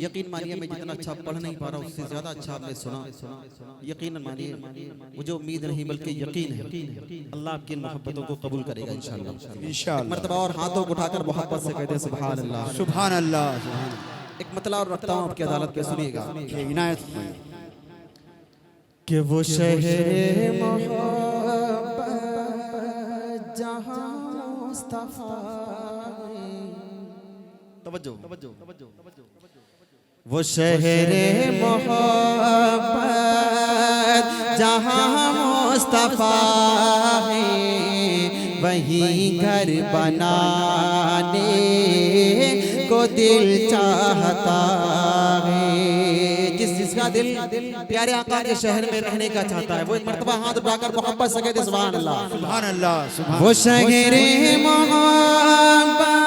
यकीन मानिए मैं जितना अच्छा पढ़ नहीं पा रहा उससे ज्यादा अच्छा आपने सुना। यकीन मानिए मुझे उम्मीद नहीं बल्कि यकीन है अल्लाह आपकी इन मोहब्बतों को कबूल करेगा इंशाअल्लाह। इंशाअल्लाह। मर्तबा और हाथों को उठाकर मोहब्बत से कहते हैं सुभान अल्लाह। सुभान अल्लाह। एक मतला और रखता हूँ आपकी अदालत पे, सुनिएगा इनायत कि वो शहर मोहब्बत जहां मुस्तफा, तवज्जो वो शहर मोहब्बत जहां मुस्तफा है, वहीं घर बनाने को दिल चाहता है। जिसका दिल प्यारे आका के शहर में रहने का चाहता है वो एक मर्तबा हाथ उठाकर मोहब्बत से कहते सुभान अल्लाह। सुभान अल्लाह। वो शहर मोहब्बत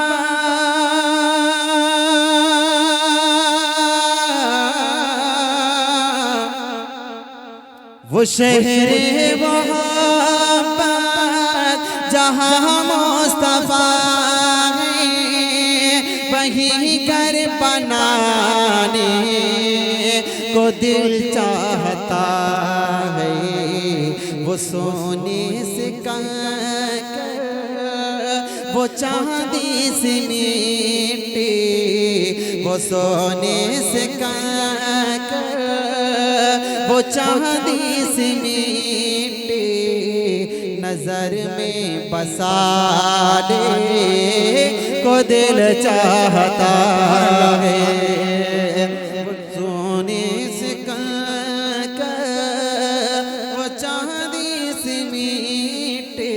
वो शहर मोहब्बत जहां मुस्तफा है, वहीं घर बनाने को दिल चाहता है। वो सोने से कंकर वो चांदी से मिट्टी, वो सोने से कंकर वो चांदी से मिट्टी, नजर में बसाने को दिल चाहता है। सोने से कंकर वो चांदी से मिट्टी,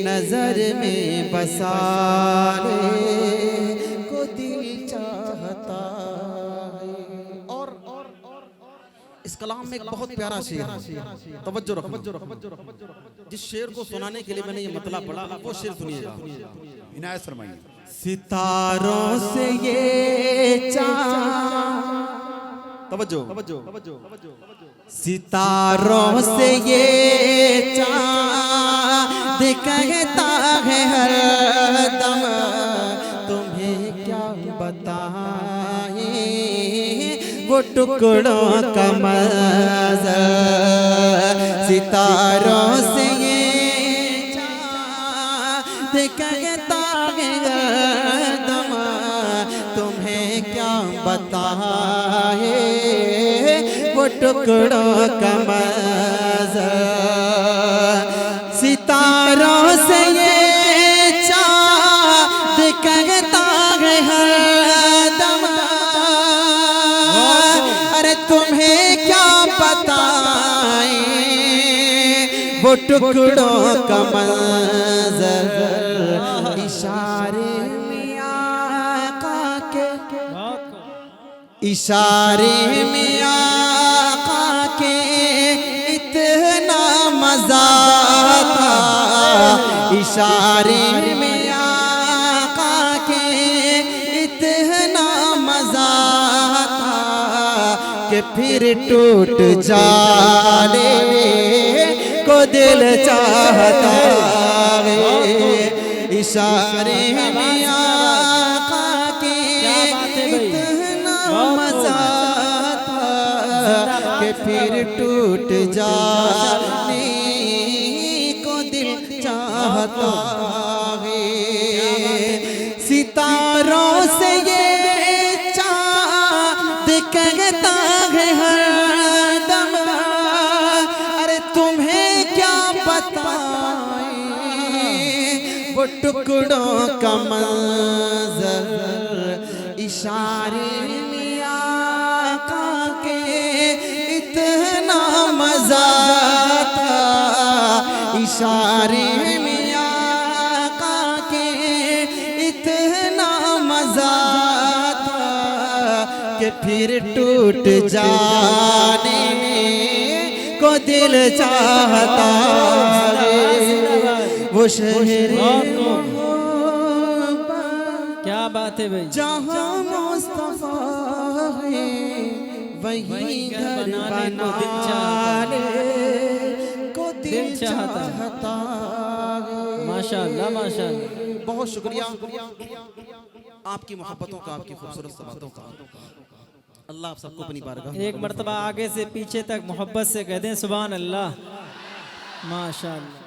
नजर में बसाने को दिल चाहता है। और इस कलाम में एक बहुत प्यारा शेर है, तवज्जो रखो। जिस शेर को सुनाने के लिए मैंने ये मतला पढ़ा वो शेर सुनिएगा। इनायत फरमाइए। सितारों से ये चाँद, तवज्जो, सितारों से ये चाँद कहता है हर दम, तुम्हें क्या बताएं वो टुकड़ों का मंज़र। सितारों से ये चाँद कहता है हरदम, तुम्हें क्या बताए वो टुकड़ों का मंज़र। सितारों से ये चाँद कहता है हरदम, अरे तुम्हें क्या बताएं वो टुकड़ों का मंज़र। इशारे में आका के, इशारे में आका के इतना मज़ा था, इशारे में आका के इतना मज़ा था कि फिर टूट जाने को दिल चाहता है। इशारे में आका के इतना मज़ा था कि फिर टूट जाने को दिल चाहता है। सितारों से ये चाँद कहता है हरदम, अरे तुम्हें क्या बताएं वो टुकड़ों का मंज़र। इशारे में आका के इतना मज़ा था, इशारे में आका के इतना मज़ा था कि फिर टूट जाने को दिल चाहता है। वो शहर क्या बात है भाई। जहाँ मुस्तफा है वहीं घर बनाने को दिल चाहता है। माशाअल्लाह माशाअल्लाह। बहुत शुक्रिया। आपकी मोहब्बतों का, आपकी खूबसूरत बातों का। अल्लाह आप सबको अपनी बारगाह में एक मर्तबा आगे से पीछे तक मोहब्बत से कह दें सुभान अल्लाह, माशाअल्लाह।